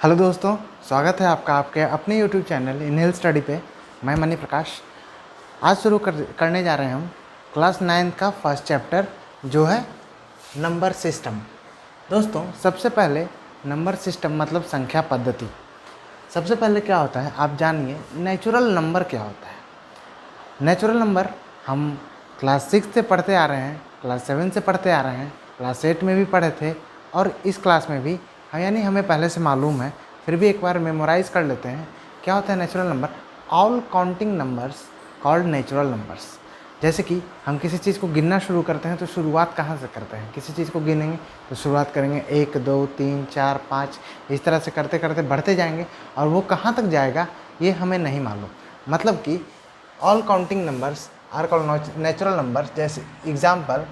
Hello दोस्तों, स्वागत है आपका आपके अपने यूट्यूब चैनल इनहेल स्टडी पे। मैं मनी प्रकाश। आज शुरू करने जा रहे हैं हम क्लास 9 का फर्स्ट चैप्टर जो है नंबर सिस्टम। दोस्तों, सबसे पहले नंबर सिस्टम मतलब संख्या पद्धति। सबसे पहले क्या होता है आप जानिए, नेचुरल नंबर क्या होता है। नेचुरल नंबर हम क्लास 6 से पढ़ते आ रहे हैं, क्लास 7 से पढ़ते आ रहे हैं, क्लास 8 में भी पढ़े थे और इस क्लास में भी यानी हमें पहले से मालूम है, फिर भी एक बार मेमोराइज कर लेते हैं। क्या होता है natural number? All counting numbers called natural numbers. जैसे कि हम किसी चीज़ को गिनना शुरू करते हैं तो शुरुआत कहाँ से करते हैं? किसी चीज़ को गिनेंगे तो शुरुआत करेंगे 1 2 3 4 5, इस तरह से करते करते बढ़ते जाएंगे और वो कहाँ तक जाएगा ये हमें नहीं मालूम। मतलब कि all counting numbers are called natural numbers. जैसे एग्जाम्पल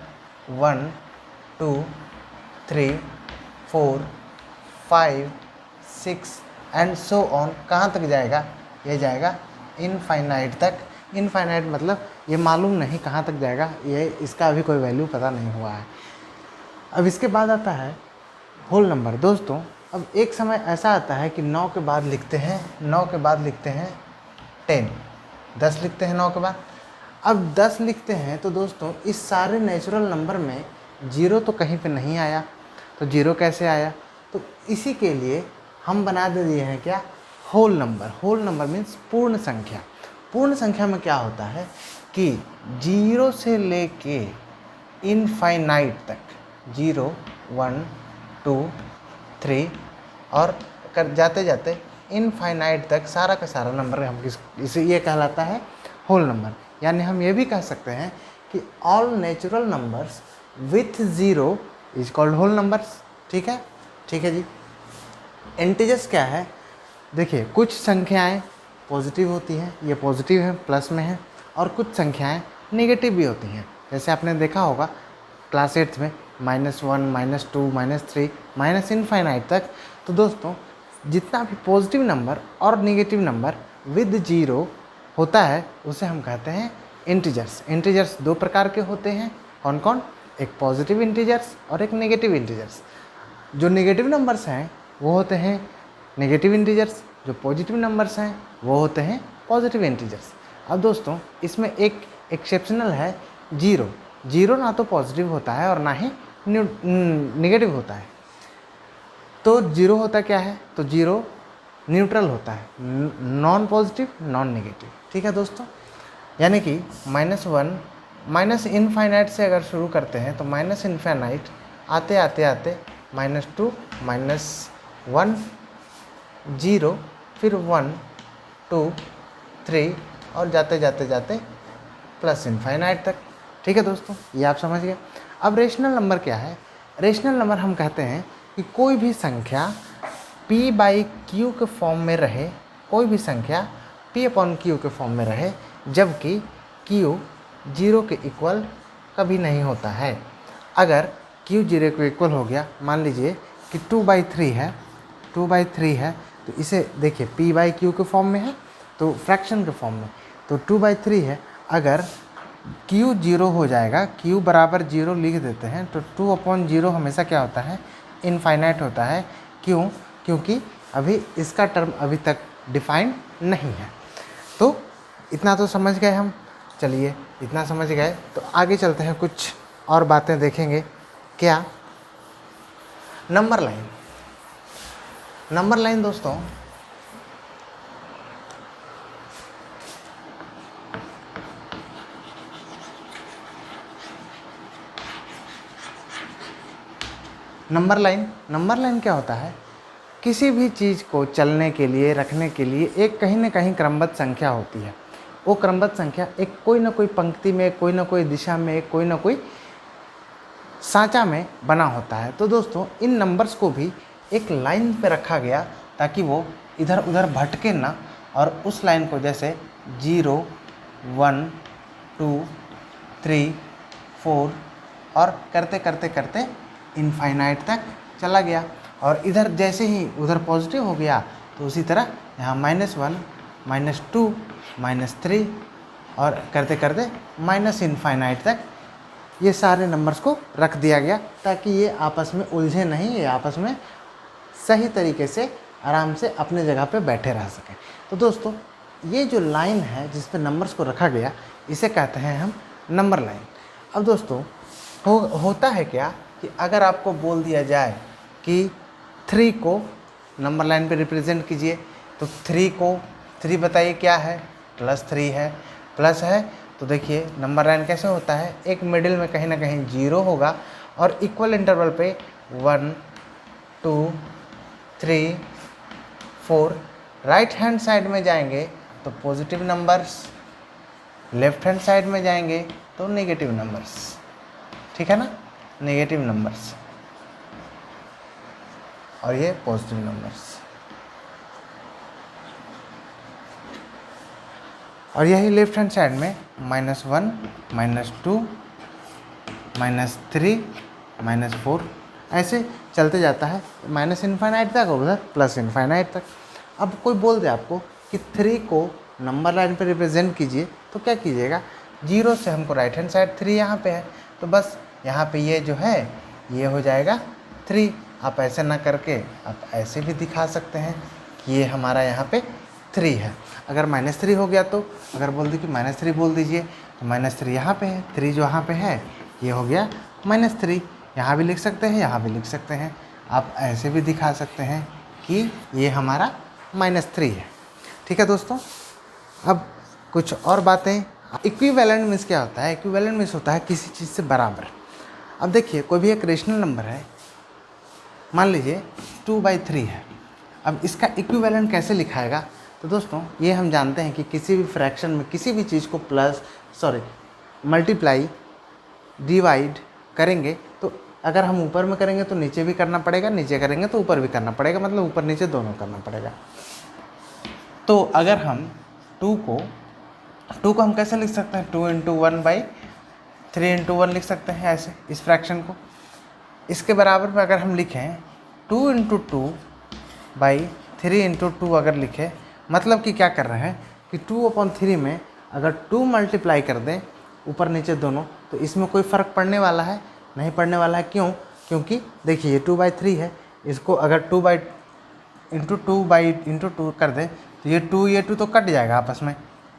1 2 3 4 5 6 एंड सो ऑन। कहाँ तक जाएगा? ये जाएगा इनफाइनाइट तक। इनफाइनाइट मतलब ये मालूम नहीं कहाँ तक जाएगा, ये इसका अभी कोई वैल्यू पता नहीं हुआ है। अब इसके बाद आता है होल नंबर। दोस्तों, अब एक समय ऐसा आता है कि 9 के बाद लिखते हैं 9 के बाद लिखते हैं 10, 10 लिखते हैं 9 के बाद। अब 10 लिखते हैं तो दोस्तों इस सारे नेचुरल नंबर में जीरो तो कहीं पे नहीं आया, तो जीरो कैसे आया? तो इसी के लिए हम बना दिए हैं क्या, whole number. Whole number means पूर्ण संख्या। पूर्ण संख्या में क्या होता है कि जीरो से लेके इनफाइनाइट तक, 0 1 2 3 और कर जाते जाते इनफाइनाइट तक सारा का सारा नंबर हम इसे ये कहलाता है होल नंबर। यानी हम ये भी कह सकते हैं कि all natural numbers with zero is called whole numbers. ठीक है जी। इंटीजर्स क्या है? देखिए, कुछ संख्याएं पॉजिटिव होती हैं, ये पॉजिटिव है, प्लस में है, और कुछ संख्याएं नेगेटिव भी होती हैं। जैसे आपने देखा होगा क्लास 8 में -1 -2 -3 माइनस इनफाइनाइट तक। तो दोस्तों, जितना भी पॉजिटिव नंबर और नेगेटिव नंबर विद जीरो होता है उसे हम कहते हैं इंटीजर्स। इंटीजर्स दो प्रकार के होते हैं। कौन कौन? एक पॉजिटिव इंटीजर्स और एक नेगेटिव इंटीजर्स। जो नेगेटिव नंबर्स हैं वो होते हैं नेगेटिव इंटीजर्स, जो पॉजिटिव नंबर्स हैं वो होते हैं पॉजिटिव इंटीजर्स। अब दोस्तों, इसमें एक एक्सेप्शनल है, जीरो। जीरो ना तो पॉजिटिव होता है और ना ही नेगेटिव होता है। तो जीरो होता क्या है? तो जीरो न्यूट्रल होता है, नॉन पॉजिटिव नॉन नेगेटिव। ठीक है दोस्तों, यानी कि -1 माइनस इनफाइनाइट से अगर शुरू करते हैं तो माइनस इनफाइनाइट आते आते आते -2 -1 0 फिर 1 2 3 और जाते जाते जाते प्लस इनफाइनाइट तक। ठीक है दोस्तों, ये आप समझ गए। अब रेशनल नंबर क्या है? रेशनल नंबर हम कहते हैं कि कोई भी संख्या p/q के फॉर्म में रहे, कोई भी संख्या p/q के फॉर्म में रहे, जबकि q 0 के इक्वल कभी नहीं होता है। अगर q 0 के इक्वल हो गया, मान लीजिए कि 2/3 है, 2/3 है, तो इसे देखिए p/q के फॉर्म में है तो फ्रैक्शन के फॉर्म में, तो 2/3 है। अगर q 0 हो जाएगा, q बराबर 0 लिख देते हैं तो 2/0 हमेशा क्या होता है? इनफाइनाइट होता है। क्यों? क्योंकि अभी इसका टर्म अभी तक डिफाइंड नहीं है। तो इतना तो समझ गए हम। चलिए, इतना समझ गए तो आगे चलते हैं, कुछ और बातें देखेंगे। क्या? Number line. नंबर लाइन दोस्तों, नंबर लाइन क्या होता है? किसी भी चीज़ को चलने के लिए, रखने के लिए एक कहीं ना कहीं क्रमबद्ध संख्या होती है। वो क्रमबद्ध संख्या एक कोई ना कोई पंक्ति में, कोई ना कोई दिशा में, कोई ना कोई सांचा में बना होता है। तो दोस्तों, इन नंबर्स को भी एक लाइन पे रखा गया ताकि वो इधर उधर भटके ना, और उस लाइन को जैसे 0 1 2 3 4 और करते करते करते इनफाइनाइट तक चला गया। और इधर जैसे ही उधर पॉजिटिव हो गया तो उसी तरह यहाँ -1 -2 -3 और करते करते माइनस इनफाइनाइट तक ये सारे नंबर्स को रख दिया गया ताकि ये आपस में उलझे नहीं, ये आपस में सही तरीके से आराम से अपने जगह पे बैठे रह सकें। तो दोस्तों ये जो लाइन है जिस पे नंबर्स को रखा गया, इसे कहते हैं हम नंबर लाइन। अब दोस्तों होता है क्या कि अगर आपको बोल दिया जाए कि 3 को नंबर लाइन पे रिप्रेजेंट कीजिए, तो 3 बताइए क्या है, +3 है। प्लस है तो देखिए नंबर लाइन कैसे होता है, एक मिडिल में कहीं ना कहीं 0 होगा और इक्वल इंटरवल पे 1 2 3 4। राइट हैंड साइड में जाएंगे तो positive numbers, left hand side में जाएंगे तो नेगेटिव नंबर्स, ठीक है ना, नेगेटिव नंबर्स और ये पॉजिटिव नंबर्स। और यही लेफ्ट हैंड साइड में -1 -2 -3 -4 ऐसे चलते जाता है माइनस इनफाइनाइट तक और उधर प्लस इनफाइनाइट तक। अब कोई बोल दे आपको कि 3 को नंबर लाइन पे रिप्रेजेंट कीजिए, तो क्या कीजिएगा, 0 से हमको राइट हैंड साइड 3 यहाँ पे है, तो बस यहाँ पे ये जो है ये हो जाएगा 3। आप ऐसे ना करके आप ऐसे भी दिखा सकते हैं कि ये हमारा यहाँ पे 3 है। अगर -3 हो गया तो अगर बोल दी कि -3 बोल दीजिए, तो -3 यहाँ पे है, 3 जो यहाँ पे है ये हो गया -3। यहाँ भी लिख सकते हैं, यहाँ भी लिख सकते हैं, आप ऐसे भी दिखा सकते हैं कि ये हमारा -3 है। ठीक है दोस्तों, अब कुछ और बातें। इक्विवेलेंट मीन्स क्या होता है, इक्विवेलेंट मीन्स होता है किसी चीज़ से बराबर। अब देखिए कोई भी एक रेशनल नंबर है, मान लीजिए 2/3 है। अब इसका इक्विवेलेंट कैसे लिखाएगा, तो दोस्तों ये हम जानते हैं कि किसी भी फ्रैक्शन में किसी भी चीज़ को मल्टीप्लाई डिवाइड करेंगे, तो अगर हम ऊपर में करेंगे तो नीचे भी करना पड़ेगा, नीचे करेंगे तो ऊपर भी करना पड़ेगा, मतलब ऊपर नीचे दोनों करना पड़ेगा। तो अगर हम 2 को हम कैसे लिख सकते हैं, 2 × 1/3 × 1 लिख सकते हैं ऐसे इस फ्रैक्शन को। इसके बराबर में अगर हम लिखें 2 × 2/3 × 2 अगर लिखें, मतलब कि क्या कर रहे हैं कि 2/3 में अगर 2 मल्टीप्लाई कर दें ऊपर नीचे दोनों, तो इसमें कोई फ़र्क पड़ने वाला है नहीं पड़ने वाला है। क्यों? क्योंकि देखिए ये 2/3 है, इसको अगर 2 × 2 कर दें तो ये 2 तो कट जाएगा, आपस में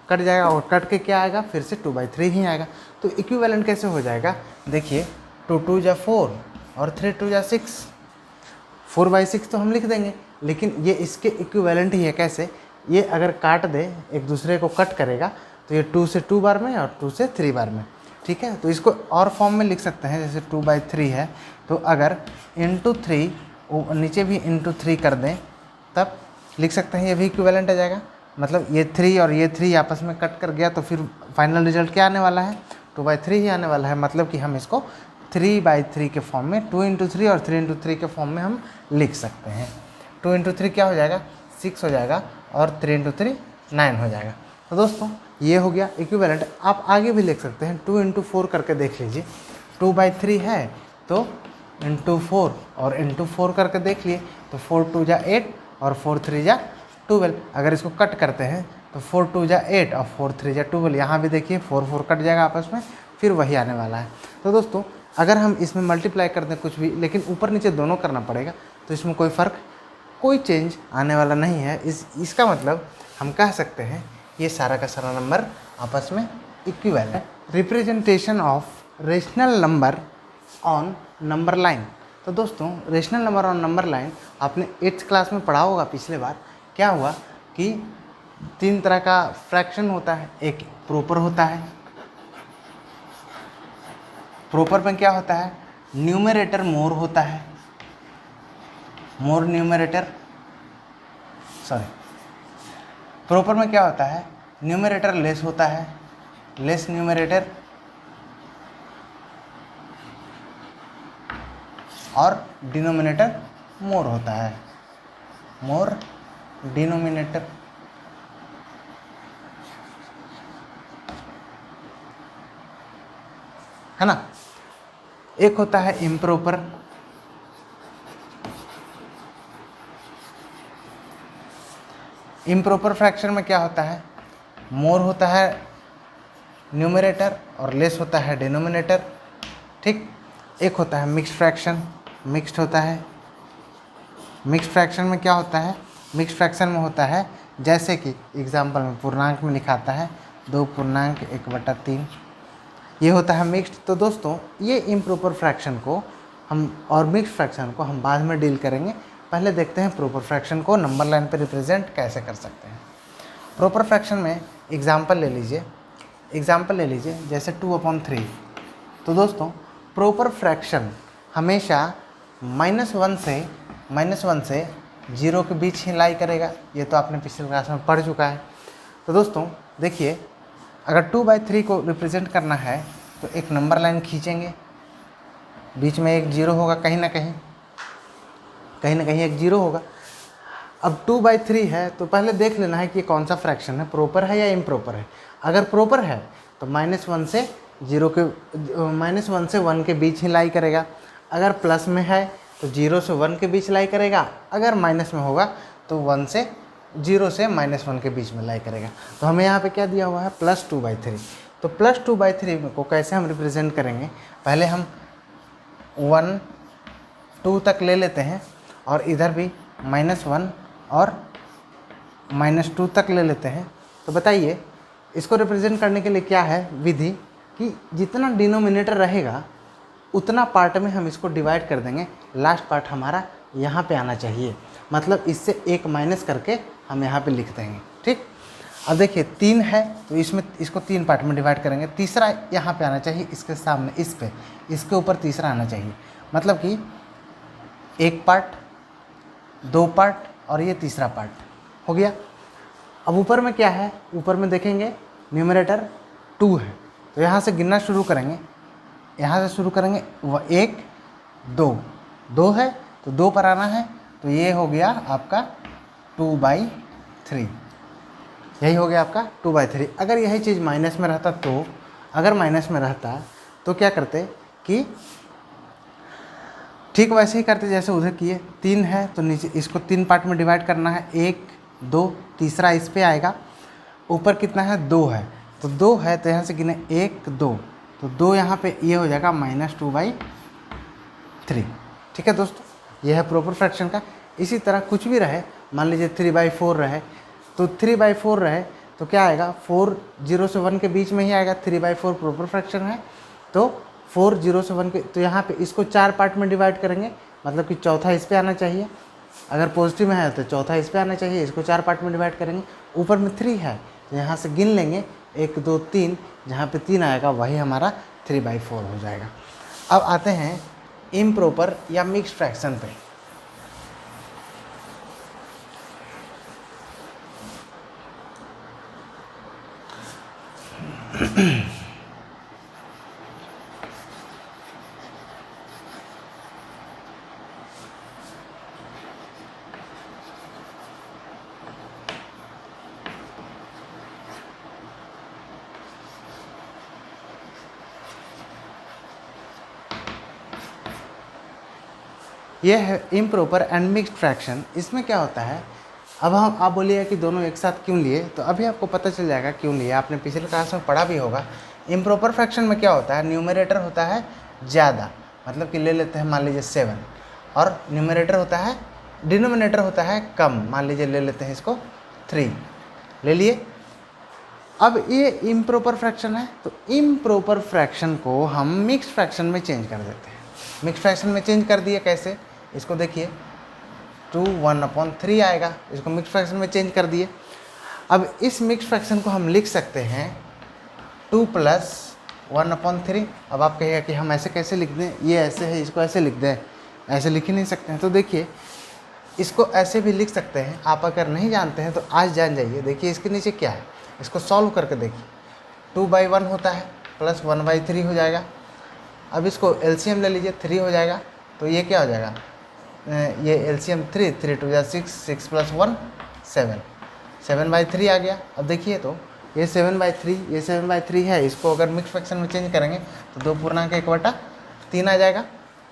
कट जाएगा और कट के क्या आएगा, फिर से 2/3 ही आएगा। तो इक्विवेलेंट कैसे हो जाएगा, देखिए 2 2 × 4 और 3 2 × 6, 4/6 तो हम लिख देंगे, लेकिन ये इसके इक्विवेलेंट ही है। कैसे, ये अगर काट दे एक दूसरे को कट करेगा तो ये 2 से 2 बार में और 2 से 3 बार में, ठीक है। तो इसको और फॉर्म में लिख सकते हैं, जैसे 2/3 है तो अगर × 3 नीचे भी × 3 कर दें तब लिख सकते हैं, ये भी इक्विवेलेंट आ जाएगा। मतलब ये 3 और ये 3 आपस में कट कर गया तो फिर फाइनल रिजल्ट क्या आने वाला है, 2/3 ही आने वाला है। मतलब कि हम इसको 3/3 के फॉर्म में 2 × 3 और 3 × 3 के फॉर्म में हम लिख सकते हैं। 2 × 3 क्या हो जाएगा, 6 हो जाएगा और 3 × 3 9 हो जाएगा। तो दोस्तों ये हो गया इक्विवेलेंट। आप आगे भी लिख सकते हैं, 2 × 4 करके देख लीजिए। 2/3 है तो × 4 और × 4 करके देख लिए, तो 4 2 × 8 और 4 3 × 12। अगर इसको कट करते हैं तो 4 2 × 8 और 4 3 × 12, यहाँ भी देखिए 4 4 कट जाएगा आपस में, फिर वही आने वाला है। तो दोस्तों अगर हम इसमें मल्टीप्लाई कर दें कुछ भी, लेकिन ऊपर नीचे दोनों करना पड़ेगा, तो इसमें कोई फ़र्क कोई चेंज आने वाला नहीं है। इसका मतलब हम कह सकते हैं ये सारा का सारा नंबर आपस में equivalent. Representation of rational number on number line. तो दोस्तों rational number on number line आपने 8th क्लास में पढ़ा होगा पिछले बार। क्या हुआ कि 3 तरह का फ्रैक्शन होता है। एक प्रॉपर होता है, प्रॉपर में क्या होता है, न्यूमरेटर मोर होता है, मोर न्यूमरेटर, प्रॉपर में क्या होता है, न्यूमरेटर लेस होता है, लेस न्यूमरेटर, और डिनोमिनेटर मोर होता है, मोर डिनोमिनेटर। है ना। एक होता है इम्प्रॉपर, इम्प्रॉपर फ्रैक्शन में क्या होता है, मोर होता है न्यूमरेटर और लेस होता है डिनोमिनेटर, ठीक। एक होता है मिक्स्ड फ्रैक्शन, मिक्स्ड होता है। मिक्स्ड फ्रैक्शन में क्या होता है, मिक्स फ्रैक्शन में होता है, जैसे कि एग्जाम्पल में पूर्णांक में लिखाता है 2.1/3, ये होता है मिक्स्ड। तो दोस्तों ये इम्प्रॉपर फ्रैक्शन को हम और मिक्स फ्रैक्शन को हम बाद में डील करेंगे। पहले देखते हैं प्रॉपर फ्रैक्शन को नंबर लाइन पे रिप्रेजेंट कैसे कर सकते हैं। प्रॉपर फ्रैक्शन में एग्जाम्पल ले लीजिए जैसे 2/3। तो दोस्तों प्रॉपर फ्रैक्शन हमेशा -1 से 0 के बीच ही लाई करेगा, ये तो आपने पिछले क्लास में पढ़ चुका है। तो दोस्तों देखिए, अगर 2/3 को रिप्रेजेंट करना है तो एक नंबर लाइन खींचेंगे, बीच में एक 0 होगा, कहीं ना कहीं एक 0 होगा। अब 2/3 है तो पहले देख लेना है कि कौन सा फ्रैक्शन है, प्रॉपर है या इम्प्रॉपर है। अगर प्रॉपर है तो -1 से 1 के बीच ही लाई करेगा। अगर प्लस में है तो 0 से 1 के बीच लाई करेगा। अगर माइनस में होगा तो 0 से -1 के बीच में लाई करेगा। तो हमें यहाँ पे क्या दिया हुआ है, +2/3। तो +2/3 को कैसे हम रिप्रेजेंट करेंगे, पहले हम 1 2 तक ले लेते हैं और इधर भी -1 और -2 तक ले लेते हैं। तो बताइए इसको रिप्रेजेंट करने के लिए क्या है विधि, कि जितना डिनोमिनेटर रहेगा उतना पार्ट में हम इसको डिवाइड कर देंगे। लास्ट पार्ट हमारा यहाँ पे आना चाहिए, मतलब इससे एक माइनस करके हम यहाँ पे लिख देंगे। ठीक, अब देखिए 3 है तो इसको 3 पार्ट में डिवाइड करेंगे। तीसरा यहाँ पे आना चाहिए, इसके सामने, इसके ऊपर तीसरा आना चाहिए, मतलब कि 1 पार्ट, 2 पार्ट और ये तीसरा पार्ट हो गया। अब ऊपर में क्या है, ऊपर में देखेंगे न्यूमरेटर 2 है, तो यहाँ से गिनना शुरू करेंगे, 1 2 है तो 2 पर आना है, तो ये हो गया आपका 2/3, यही हो गया आपका 2/3। अगर यही चीज़ माइनस में रहता तो क्या करते कि ठीक वैसे ही करते जैसे उधर किए। 3 है तो नीचे इसको 3 पार्ट में डिवाइड करना है, 1 2, तीसरा इस पे आएगा। ऊपर कितना है, 2 है, तो 2 है तो यहाँ से गिने 1 2, तो 2 यहाँ पे ये हो जाएगा -2/3। ठीक है दोस्तों, ये है प्रॉपर फ्रैक्शन का। इसी तरह कुछ भी रहे, मान लीजिए 3/4 रहे, तो 3/4 रहे तो क्या आएगा, 4 0 से 1 के बीच में ही आएगा। 3/4 प्रॉपर फ्रैक्शन है तो 4 0 से 1 के, तो यहाँ पे इसको 4 पार्ट में डिवाइड करेंगे, मतलब कि चौथा इस पे आना चाहिए। अगर पॉजिटिव में है तो चौथा इस पे आना चाहिए, इसको 4 पार्ट में डिवाइड करेंगे। ऊपर में 3 है तो यहाँ से गिन लेंगे 1 2 3, जहाँ पे 3 आएगा वही हमारा 3/4 हो जाएगा। अब आते हैं इम्प्रॉपर या मिक्स्ड फ्रैक्शन पे। ये है इम्प्रॉपर एंड मिक्स्ड फ्रैक्शन। इसमें क्या होता है, अब आप बोलिए कि दोनों एक साथ क्यों लिए, तो अभी आपको पता चल जाएगा क्यों लिए, आपने पिछले क्लास में पढ़ा भी होगा। इम्प्रॉपर फ्रैक्शन में क्या होता है, न्यूमरेटर होता है ज़्यादा, मतलब कि ले लेते हैं मान लीजिए 7, और न्यूमरेटर होता है, डिनोमिनेटर होता है कम, मान लीजिए ले लेते हैं इसको 3 ले लिए। अब ये इम्प्रॉपर फ्रैक्शन है तो इम्प्रॉपर फ्रैक्शन को हम मिक्स्ड फ्रैक्शन में चेंज कर देते हैं। मिक्स्ड फ्रैक्शन में चेंज कर दिए कैसे, इसको देखिए 2 1/3 आएगा, इसको मिक्स्ड फ्रैक्शन में चेंज कर दिए। अब इस मिक्स्ड फ्रैक्शन को हम लिख सकते हैं 2 + 1/3। अब आप कहिएगा कि हम ऐसे कैसे लिख दें, ये ऐसे है, इसको ऐसे लिख दें, ऐसे लिख ही नहीं सकते हैं। तो देखिए इसको ऐसे भी लिख सकते हैं, आप अगर नहीं जानते हैं तो आज जान जाइए। देखिए इसके नीचे क्या है, इसको सॉल्व करके देखिए, 2/1 होता है प्लस 1/3 हो जाएगा। अब इसको एलसीएम ले लीजिए, 3 हो जाएगा, तो ये क्या हो जाएगा, ये एलसीएम 3 3 2 6 6 + 1 7 7/3 आ गया। अब देखिए तो ये 7/3 है, इसको अगर मिक्स फ्रैक्शन में चेंज करेंगे तो 2.1/3 आ जाएगा,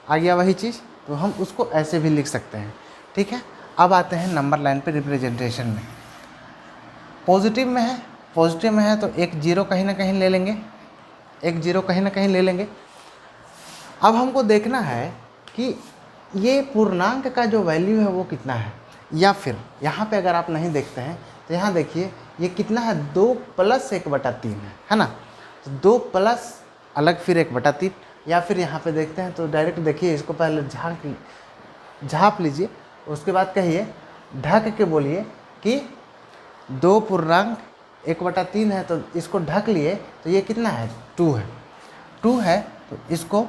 आ गया वही चीज़। तो हम उसको ऐसे भी लिख सकते हैं। ठीक है, अब आते हैं नंबर लाइन पे रिप्रेजेंटेशन में। पॉजिटिव में है तो एक 0 कहीं ना कहीं ले लेंगे, अब हमको देखना है कि ये पूर्णांक का जो वैल्यू है वो कितना है। या फिर यहाँ पे अगर आप नहीं देखते हैं तो यहाँ देखिए ये कितना है, 2 + 1/3 है ना। तो 2 प्लस अलग फिर 1/3, या फिर यहाँ पे देखते हैं तो डायरेक्ट देखिए इसको पहले झाँप लीजिए, उसके बाद कहिए ढक के बोलिए कि 2 पूर्णांक 1/3 है, तो इसको ढक लिए तो ये कितना है, 2 है। 2 है तो इसको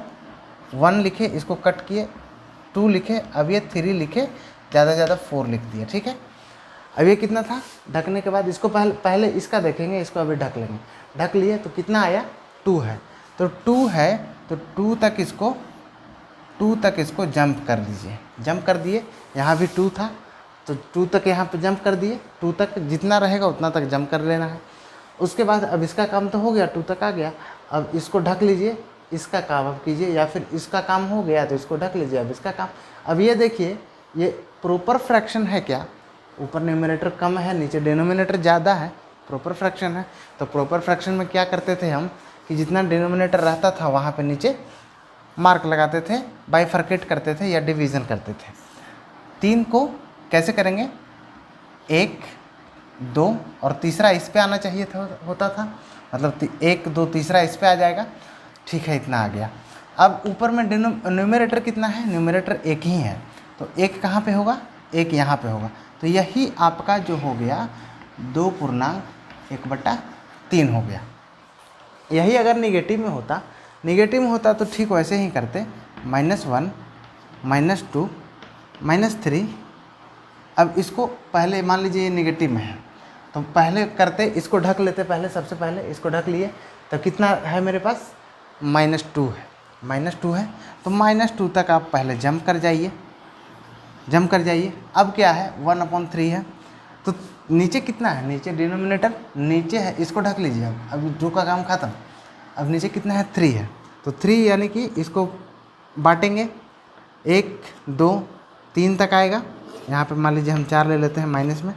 1 लिखे, इसको कट किए 2 लिखे, अब ये 3 लिखे, ज़्यादा से ज़्यादा 4 लिख दिए, ठीक है। अब ये कितना था, ढकने के बाद इसको पहले इसका देखेंगे, इसको अभी ढक लेंगे। ढक लिए तो कितना आया, 2 है। तो 2 है तो 2 तक इसको जंप कर दीजिए। जंप कर दिए, यहाँ भी 2 था तो 2 तक यहाँ पे जंप कर दिए। 2 तक जितना रहेगा उतना तक जंप कर लेना है। उसके बाद अब इसका काम तो हो गया, 2 तक आ गया, अब इसको ढक लीजिए, इसका काम अब कीजिए, या फिर इसका काम हो गया तो इसको ढक लीजिए, अब इसका काम। अब ये देखिए ये प्रॉपर फ्रैक्शन है क्या, ऊपर न्यूमरेटर कम है, नीचे डिनोमिनेटर ज़्यादा है, प्रॉपर फ्रैक्शन है। तो प्रॉपर फ्रैक्शन में क्या करते थे हम कि जितना डिनोमिनेटर रहता था वहाँ पे नीचे मार्क लगाते थे, बाइफरकेट करते थे या डिवीज़न करते थे। 3 को कैसे करेंगे, 1 2 और तीसरा इस पे आना चाहिए होता था, मतलब 1 2 तीसरा इस पे आ जाएगा, ठीक है, इतना आ गया। अब ऊपर में न्यूमरेटर कितना है, न्यूमरेटर 1 ही है, तो 1 कहाँ पे होगा, 1 यहाँ पे होगा। तो यही आपका जो हो गया 2 पूर्णांक 1/3 हो गया। यही अगर निगेटिव में होता तो ठीक वैसे ही करते, -1 -2 -3। अब इसको पहले मान लीजिए ये निगेटिव में है तो पहले करते इसको ढक लेते, पहले सबसे पहले इसको ढक लिए, तो कितना है मेरे पास, -2 है। -2 है तो -2 तक आप पहले जंप कर जाइए। अब क्या है, 1/3 है, तो नीचे कितना है, नीचे डिनोमिनेटर नीचे है, इसको ढक लीजिए। अब 2 का काम खत्म। अब नीचे कितना है, 3 है, तो 3 यानी कि इसको बांटेंगे, 1 2 3 तक आएगा। यहाँ पे मान लीजिए हम 4 ले लेते हैं माइनस में,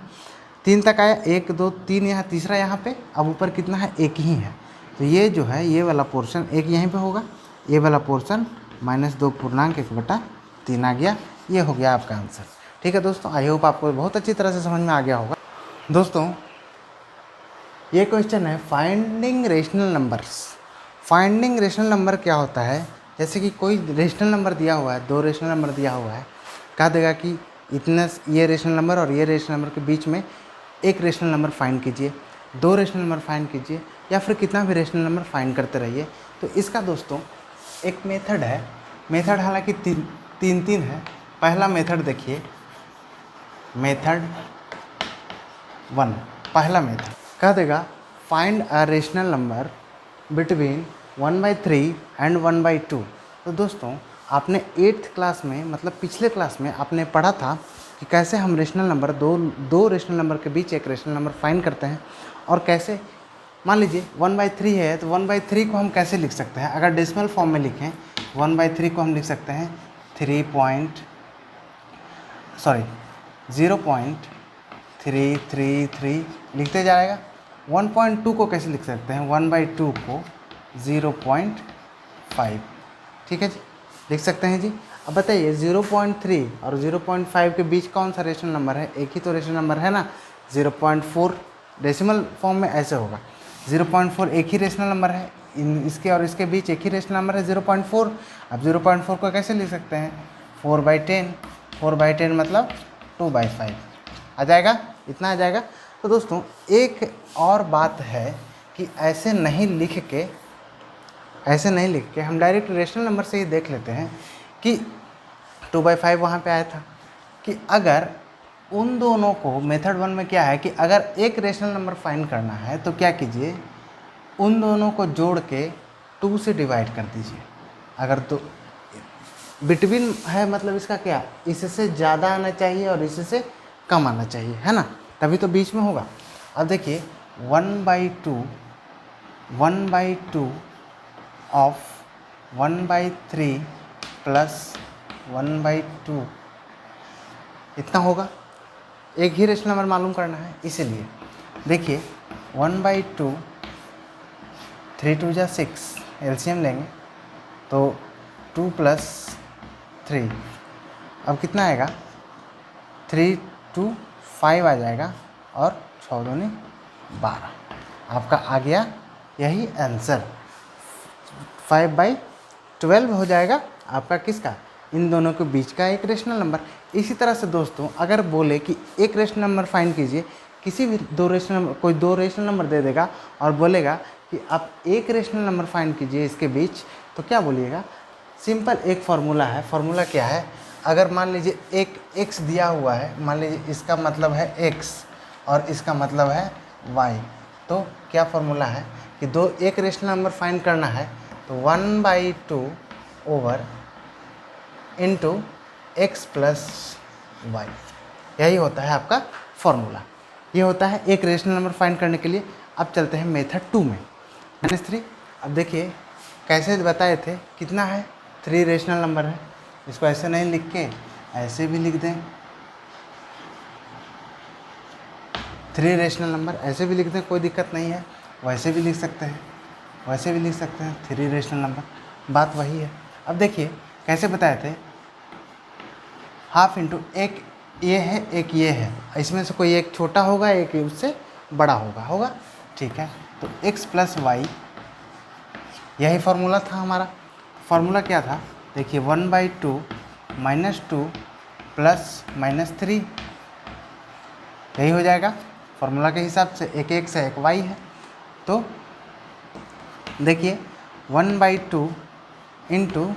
3 तक आया, 1 2 3, यहाँ तीसरा यहाँ पे, अब ऊपर कितना है, 1 ही है। तो ये जो है ये वाला पोर्शन 1 यहीं पे होगा, ये वाला पोर्शन -2 पूर्णांक 1/3 आ गया। ये हो गया आपका आंसर। ठीक है दोस्तों, आई होप आपको बहुत अच्छी तरह से समझ में आ गया होगा। दोस्तों ये क्वेश्चन है finding rational numbers. Finding rational number क्या होता है, जैसे कि कोई रेशनल नंबर दिया हुआ है, 2 रेशनल नंबर दिया हुआ है, कहा देगा कि इतना ये रेशनल नंबर और ये रेशनल नंबर के बीच में एक रेशनल नंबर फाइंड कीजिए, 2 रेशनल नंबर फाइंड कीजिए, या फिर कितना भी रेशनल नंबर फाइंड करते रहिए। तो इसका दोस्तों एक मेथड है, मेथड हालांकि 3 है। पहला मेथड देखिए, मेथड 1, पहला मेथड कह देगा find a rational number between 1/3 and 1/2। तो दोस्तों आपने 8th क्लास में, मतलब पिछले क्लास में आपने पढ़ा था कि कैसे हम रेशनल नंबर दो रेशनल नंबर के बीच एक रेशनल नंबर फाइंड करते हैं, और कैसे मान लीजिए 1/3 है तो 1/3 को हम कैसे लिख सकते हैं। अगर डेसिमल फॉर्म में लिखें 1/3 को हम लिख सकते हैं 0.333 लिखते जाएगा। 1.2 को कैसे लिख सकते हैं, 1/2 को 0.5, ठीक है जी, लिख सकते हैं जी। अब बताइए 0.3 और 0.5 के बीच कौन सा रेशनल नंबर है, एक ही तो रेशनल नंबर है ना, 0.4। डेसिमल फॉर्म में ऐसे होगा, 0.4 एक ही रेशनल नंबर है, इसके और इसके बीच एक ही रेशनल नंबर है 0.4। अब 0.4 को कैसे लिख सकते हैं, 4/10, 4/10 मतलब 2/5 आ जाएगा, इतना आ जाएगा। तो दोस्तों एक और बात है कि ऐसे नहीं लिख के हम डायरेक्ट रेशनल नंबर से ही देख लेते हैं कि 2/5 वहाँ पे आया था, कि अगर उन दोनों को, मेथड 1 में क्या है कि अगर एक रेशनल नंबर फाइंड करना है तो क्या कीजिए, उन दोनों को जोड़ के 2 से डिवाइड कर दीजिए। अगर तो बिटवीन है मतलब इसका क्या, इससे ज़्यादा आना चाहिए और इससे कम आना चाहिए, है ना, तभी तो बीच में होगा। अब देखिए 1/2 ऑफ 1/3 प्लस 1/2 इतना होगा। एक ही रेशनल नंबर मालूम करना है, इसीलिए देखिए 1/2, 3 2 जा 6, एलसीएम लेंगे तो 2 + 3, अब कितना आएगा, 3 2 5 आ जाएगा और 6 दूनी 12। आपका आ गया यही आंसर। 5/12 हो जाएगा आपका किसका, इन दोनों के बीच का एक रेशनल नंबर। इसी तरह से दोस्तों अगर बोले कि एक रेशनल नंबर फाइंड कीजिए, किसी भी दो रेशनल नंबर, कोई दो रेशनल नंबर दे देगा और बोलेगा कि आप एक रेशनल नंबर फाइंड कीजिए इसके बीच, तो क्या बोलिएगा, सिंपल एक फार्मूला है। फार्मूला क्या है, अगर मान लीजिए एक x दिया हुआ है, मान लीजिए इसका मतलब है x और इसका मतलब है y, तो क्या फार्मूला है कि दो एक रेशनल नंबर फाइंड करना है तो 1/2 over into x plus y, यही होता है आपका फॉर्मूला। ये होता है एक रेशनल नंबर फाइंड करने के लिए। अब चलते हैं मेथड 2 में, -3। अब देखिए कैसे बताए थे, कितना है, 3 रेशनल नंबर है। इसको ऐसे नहीं लिख के ऐसे भी लिख दें, 3 रेशनल नंबर ऐसे भी लिख दें, कोई दिक्कत नहीं है। वैसे भी लिख सकते हैं, वैसे भी लिख सकते हैं, 3 रेशनल नंबर, बात वही है। अब देखिए कैसे बताए थे, हाफ इंटू एक ये है एक ये है, इसमें से कोई एक छोटा होगा एक उससे बड़ा होगा, ठीक है। तो x प्लस वाई, यही फार्मूला था हमारा। फार्मूला क्या था, देखिए 1/2 -2 प्लस -3, यही हो जाएगा फार्मूला के हिसाब से। एक x है एक y है, तो देखिए 1/2 इंटू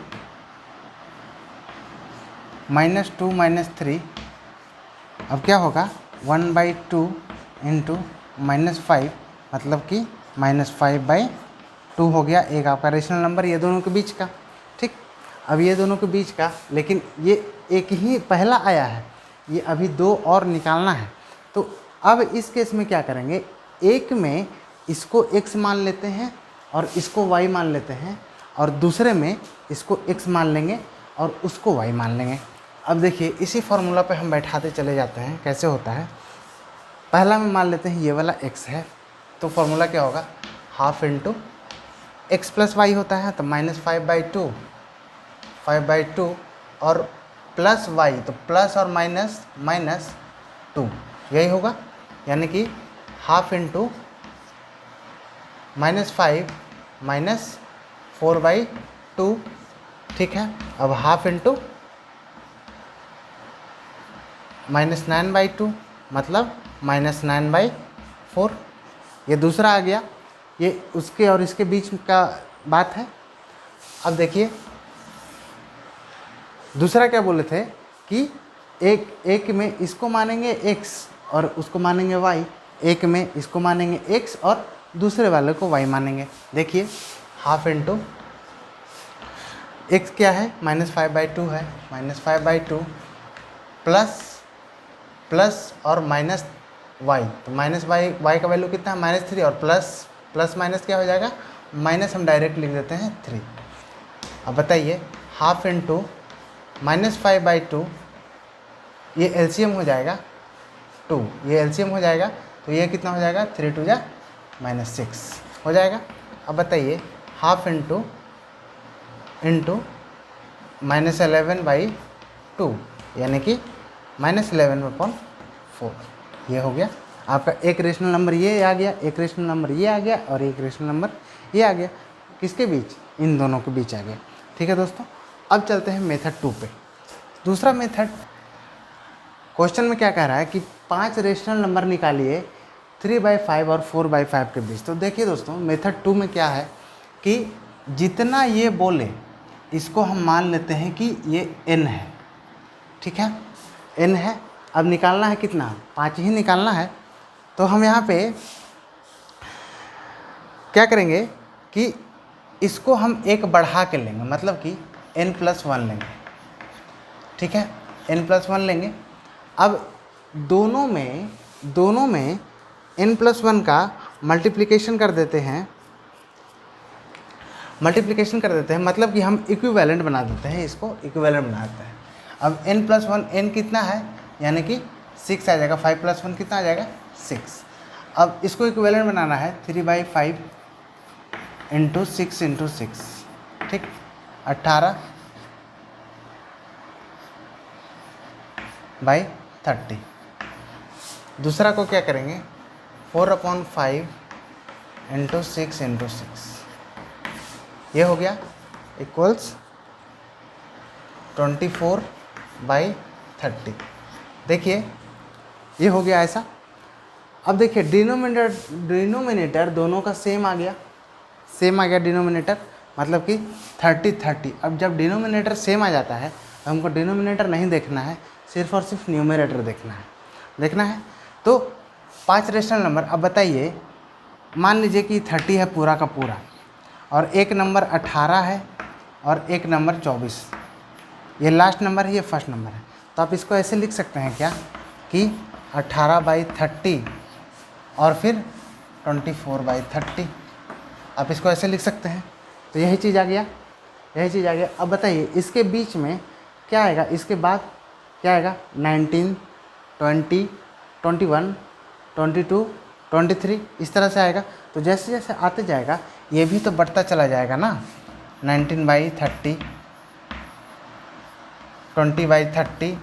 -2 -3, अब क्या होगा 1/2 इंटू -5, मतलब कि -5/2 हो गया। एक आपका रेशनल नंबर ये दोनों के बीच का, ठीक। अब ये दोनों के बीच का, लेकिन ये एक ही पहला आया है, ये अभी दो और निकालना है। तो अब इस केस में क्या करेंगे, एक में इसको x मान लेते हैं और इसको y मान लेते हैं, और दूसरे में इसको x मान लेंगे और उसको y मान लेंगे। अब देखिए इसी फार्मूला पे हम बैठाते चले जाते हैं, कैसे होता है। पहला में मान लेते हैं ये वाला x है, तो फार्मूला क्या होगा, half into x plus y होता है, तो -5/2 और प्लस वाई, तो प्लस और -2, यही होगा। यानी कि हाफ इंटू -5 -4/2, ठीक है। अब हाफ इंटू -9/2, मतलब -9/4, ये दूसरा आ गया। ये उसके और इसके बीच का बात है। अब देखिए दूसरा क्या बोले थे कि एक में इसको मानेंगे x और उसको मानेंगे y, एक में इसको मानेंगे x और दूसरे वाले को y मानेंगे। देखिए हाफ इंटू x क्या है, -5/2 है, -5/2 प्लस और माइनस y, तो y का वैल्यू कितना है, -3, और प्लस माइनस क्या हो जाएगा, माइनस हम डायरेक्ट लिख देते हैं 3। अब बताइए हाफ इंटू -5/2, ये एलसीएम हो जाएगा 2, ये एलसीएम हो जाएगा, तो ये कितना हो जाएगा, 3 2 जा -6 हो जाएगा। अब बताइए हाफ इंटू -11/2, यानी कि -11/4, ये हो गया आपका। एक रेशनल नंबर ये आ गया, एक रेशनल नंबर ये आ गया, और एक रेशनल नंबर ये आ गया, किसके बीच, इन दोनों के बीच आ गया, ठीक है दोस्तों। अब चलते हैं मेथड 2 पे। दूसरा मेथड, क्वेश्चन में क्या कह रहा है कि 5 रेशनल नंबर निकालिए 3/5 और 4/5 के बीच। तो देखिए दोस्तों मेथड 2 में क्या है कि जितना ये बोले इसको हम मान लेते हैं कि ये n है, ठीक है, n है। अब निकालना है कितना, 5 ही निकालना है। तो हम यहाँ पे क्या करेंगे कि इसको हम एक बढ़ा के लेंगे, मतलब कि n+1 लेंगे, ठीक है, n+1 लेंगे। अब दोनों में n+1 का मल्टीप्लिकेशन कर देते हैं, मतलब कि हम इक्विवेलेंट बना देते हैं, इसको इक्विवेलेंट बना देते हैं। अब n+1, n कितना है, यानी कि 6 आ जाएगा, 5 + 1 कितना आ जाएगा, 6। अब इसको इक्विवेलेंट बनाना है, 3/5 × 6 × 6, ठीक, 18/30, दूसरा को क्या करेंगे 4/5 इंटू 6 इंटू 6, ये हो गया इक्वल्स 24/30। देखिए ये हो गया ऐसा। अब देखिए डिनोमिनेटर दोनों का सेम आ गया, डिनोमिनेटर, मतलब कि 30/30। अब जब डिनोमिनेटर सेम आ जाता है तो हमको डिनोमिनेटर नहीं देखना है, सिर्फ और सिर्फ न्यूमरेटर देखना है। तो 5 रेशनल नंबर। अब बताइए, मान लीजिए कि 30 है पूरा का पूरा, और एक नंबर 18 है और एक नंबर 24, ये लास्ट नंबर है, ये फर्स्ट नंबर है। तो आप इसको ऐसे लिख सकते हैं क्या कि 18/30 और फिर 24/30, आप इसको ऐसे लिख सकते हैं। तो यही चीज़ आ गया। अब बताइए इसके बीच में क्या आएगा, इसके बाद क्या आएगा 19, 20, 21, 22, 23, इस तरह से आएगा। तो जैसे जैसे आते जाएगा ये भी तो बढ़ता चला जाएगा ना, 19/30, 20/30,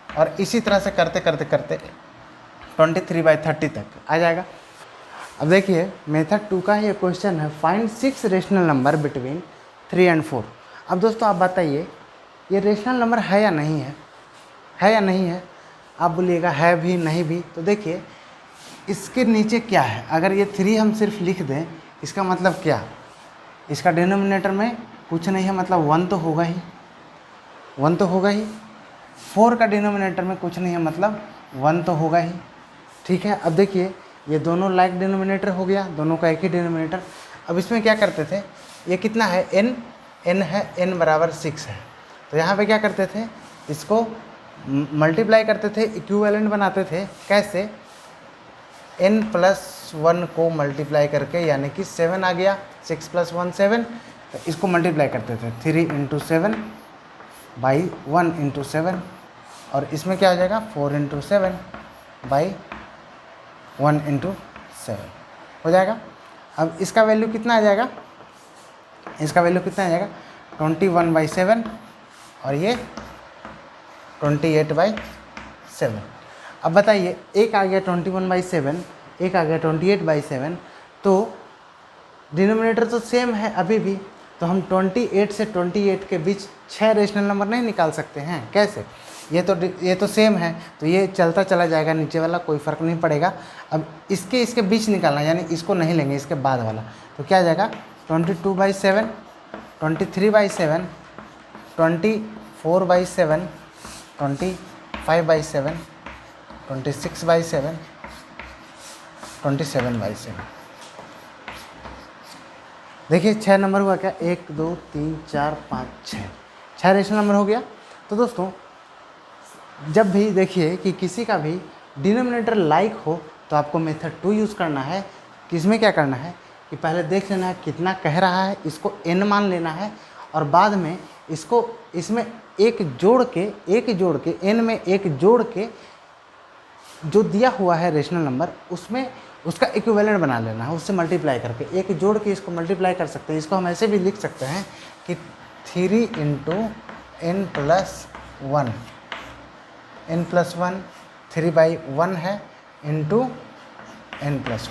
और इसी तरह से करते 23/30 तक आ जाएगा। अब देखिए मेथड 2 का ये क्वेश्चन है, find 6 rational number between 3 and 4। अब दोस्तों आप बताइए ये रेशनल नंबर है या नहीं है, आप बोलिएगा है भी नहीं भी। तो देखिए इसके नीचे क्या है, अगर ये 3 हम सिर्फ लिख दें, इसका मतलब क्या, इसका डिनोमिनेटर में कुछ नहीं है, मतलब 1 तो होगा ही, 4 का डिनोमिनेटर में कुछ नहीं है, मतलब 1 तो होगा ही। ठीक है, अब देखिए ये दोनों लाइक डिनोमिनेटर हो गया, दोनों का एक ही डिनोमिनेटर। अब इसमें क्या करते थे, ये कितना है n है, n बराबर 6 है। तो यहाँ पे क्या करते थे, इसको मल्टीप्लाई करते थे, इक्विवेलेंट बनाते थे। कैसे, n+1 को मल्टीप्लाई करके, यानी कि 7 आ गया, 6 + 1 7, तो इसको मल्टीप्लाई करते थे 3 × 7 बाई 1 × 7, और इसमें क्या हो जाएगा 4 × 7 बाई 1 × 7 हो जाएगा। अब इसका वैल्यू कितना आ जाएगा, 21/7, और ये 28/7। अब बताइए एक आ गया 21/7, एक आ गया 28/7, तो डिनोमिनेटर तो सेम है अभी भी, तो हम 28 से 28 के बीच 6 रेशनल नंबर नहीं निकाल सकते हैं। कैसे, ये तो सेम है, तो ये चलता चला जाएगा नीचे वाला, कोई फ़र्क नहीं पड़ेगा। अब इसके बीच निकालना, यानी इसको नहीं लेंगे, इसके बाद वाला। तो क्या आ जाएगा 22/7, 23/7, 24/7, 25/7, 26/7, 27/7। देखिए 6 नंबर हुआ क्या, 1 2 3 4 5 6 रेशनल नंबर हो गया। तो दोस्तों जब भी देखिए कि किसी का भी डिनोमिनेटर लाइक हो तो आपको मेथड 2 यूज़ करना है। किसमें क्या करना है कि पहले देख लेना है कितना कह रहा है, इसको n मान लेना है, और बाद में इसको इसमें एक जोड़ के n में एक जोड़ के जो दिया हुआ है रेशनल नंबर, उसमें उसका इक्विवेलेंट बना लेना है, उससे मल्टीप्लाई करके, एक जोड़ के इसको मल्टीप्लाई कर सकते हैं। इसको हम ऐसे भी लिख सकते हैं कि 3 × n+1, n+1 3/1 है इंटू n+1,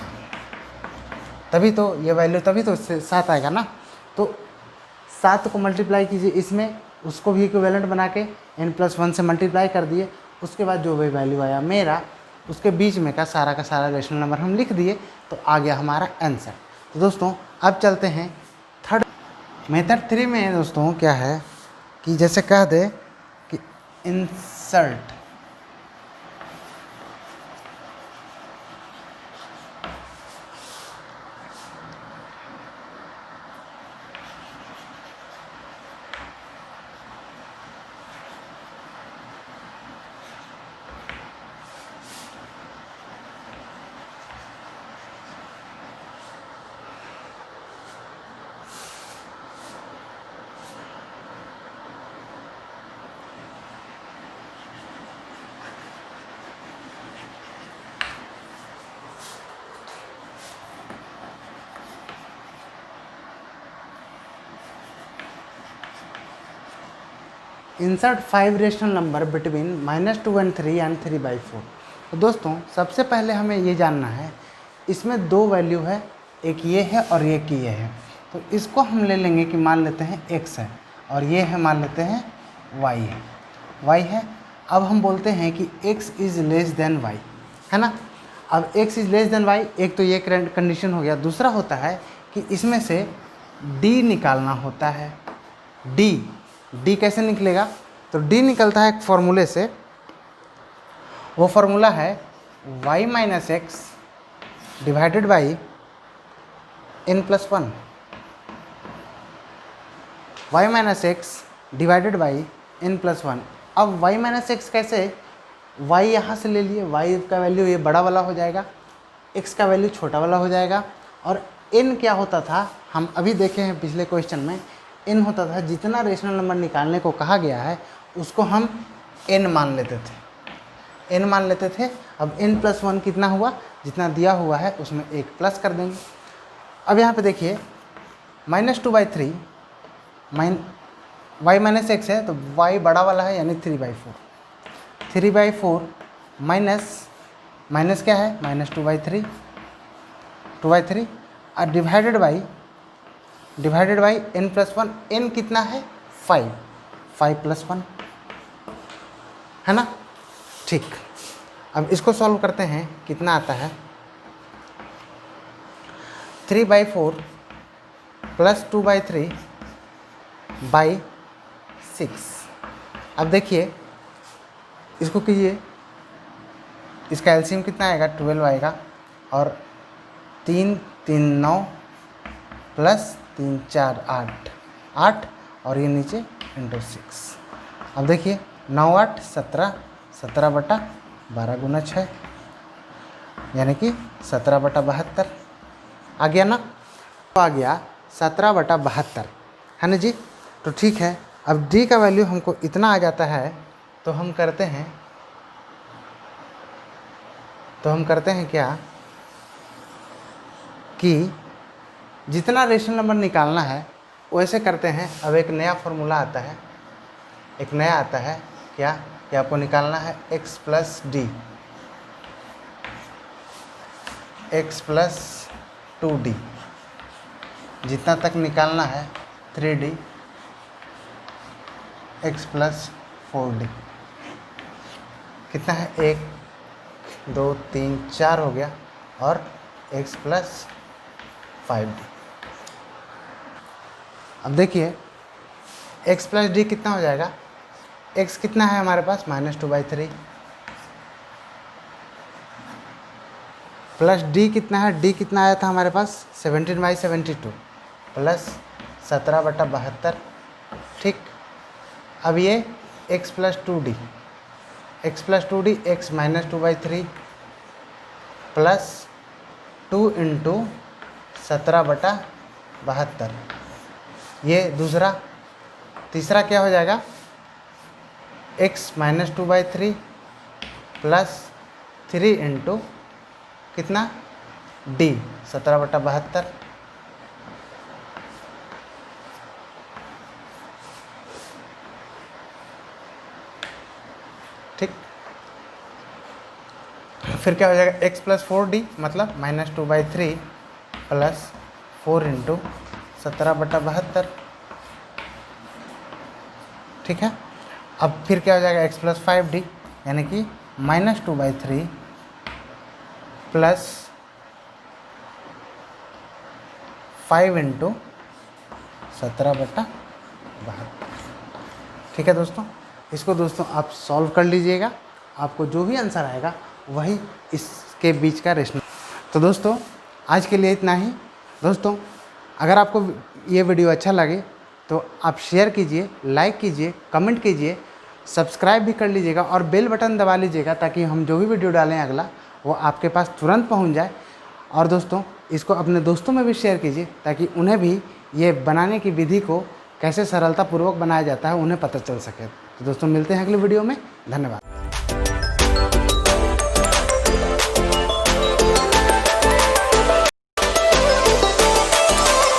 तभी तो ये वैल्यू, तभी तो 7 आएगा ना। तो 7 को मल्टीप्लाई कीजिए इसमें, उसको भी इक्विवेलेंट बना के n+1 से मल्टीप्लाई कर दिए, उसके बाद जो भी वैल्यू आया मेरा, उसके बीच में का सारा रेशनल नंबर हम लिख दिए, तो आ गया हमारा आंसर। तो दोस्तों अब चलते हैं थर्ड मेथड 3 में। दोस्तों क्या है कि जैसे कह दे कि insert, insert 5 rational number between -2 and 3 and 3/4। तो दोस्तों सबसे पहले हमें ये जानना है, इसमें दो वैल्यू है, एक ये है और एक ये है। तो इसको हम ले लेंगे कि मान लेते हैं x है और ये है मान लेते हैं y है। अब हम बोलते हैं कि x is less than y, है ना। अब x is less than y, एक तो ये कंडीशन हो गया। दूसरा होता है कि इसमें से d निकालना होता है। d कैसे निकलेगा? तो d निकलता है एक फॉर्मूले से, वो फार्मूला है y minus x divided by n+1। y minus x divided by n+1। अब y माइनस एक्स कैसे? y यहाँ से ले लिए, y का वैल्यू ये बड़ा वाला हो जाएगा, x का वैल्यू छोटा वाला हो जाएगा। और n क्या होता था, हम अभी देखे हैं पिछले क्वेश्चन में, n होता था जितना रेशनल नंबर निकालने को कहा गया है उसको हम n मान लेते थे। अब n+1 कितना हुआ? जितना दिया हुआ है उसमें एक प्लस कर देंगे। अब यहाँ पे देखिए -2/3 y माइनस एक्स है तो y बड़ा वाला है यानी 3/4 माइनस क्या है? -2/3 और डिवाइडेड बाई n+1। n कितना है? 5 + 1, है ना। ठीक, अब इसको सॉल्व करते हैं, कितना आता है? 3/4 + 2/3/6। अब देखिए इसको कीजिए, इसका एलसीएम कितना आएगा? 12 आएगा। और 3 3 9 + 3 4 8 और ये नीचे ×6। अब देखिए 9 8 17, 17/12 × 6 यानी कि 17/72 आ गया ना। तो आ गया 17/72, है ना जी। तो ठीक है, अब d का वैल्यू हमको इतना आ जाता है तो हम करते हैं क्या कि जितना रेशनल नंबर निकालना है वैसे करते हैं। अब एक नया फॉर्मूला आता है, क्या कि आपको निकालना है x + 2d, जितना तक निकालना है 3d x + 4d। कितना है? 1 2 3 4 हो गया और x + 5d। अब देखिए x + d कितना हो जाएगा? x कितना है हमारे पास? -2/3 प्लस d कितना है? d कितना आया था हमारे पास? 17/72 प्लस 17/72। ठीक, अब ये x + 2d x -2/3 प्लस 2 × 17/72। ये दूसरा। तीसरा क्या हो जाएगा? x -2/3 प्लस 3 × कितना? d 17/72। ठीक, फिर क्या हो जाएगा? x + 4d मतलब -2/3 प्लस 4 × 17/72। ठीक है, अब फिर क्या हो जाएगा? x + 5d यानी कि -2/3 प्लस 5 × 17/72। ठीक है दोस्तों, इसको दोस्तों आप सॉल्व कर लीजिएगा, आपको जो भी आंसर आएगा वही इसके बीच का रेशनल। तो दोस्तों आज के लिए इतना ही। दोस्तों अगर आपको ये वीडियो अच्छा लगे तो आप शेयर कीजिए, लाइक कीजिए, कमेंट कीजिए, सब्सक्राइब भी कर लीजिएगा और बेल बटन दबा लीजिएगा ताकि हम जो भी वीडियो डालें अगला वो आपके पास तुरंत पहुंच जाए। और दोस्तों इसको अपने दोस्तों में भी शेयर कीजिए ताकि उन्हें भी ये बनाने की विधि को कैसे सरलतापूर्वक बनाया जाता है उन्हें पता चल सके। तो दोस्तों मिलते हैं अगले वीडियो में। धन्यवाद।